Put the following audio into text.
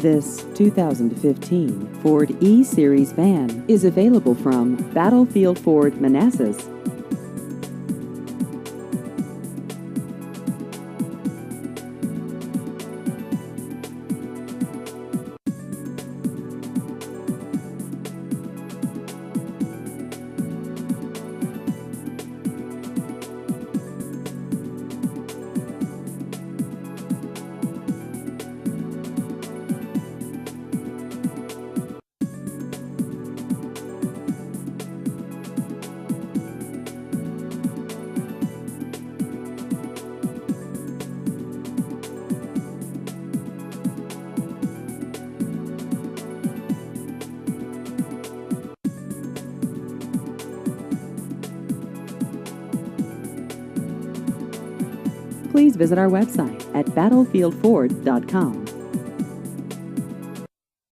This 2015 Ford E-Series van is available from Battlefield Ford, Manassas. Please visit our website at battlefieldford.com.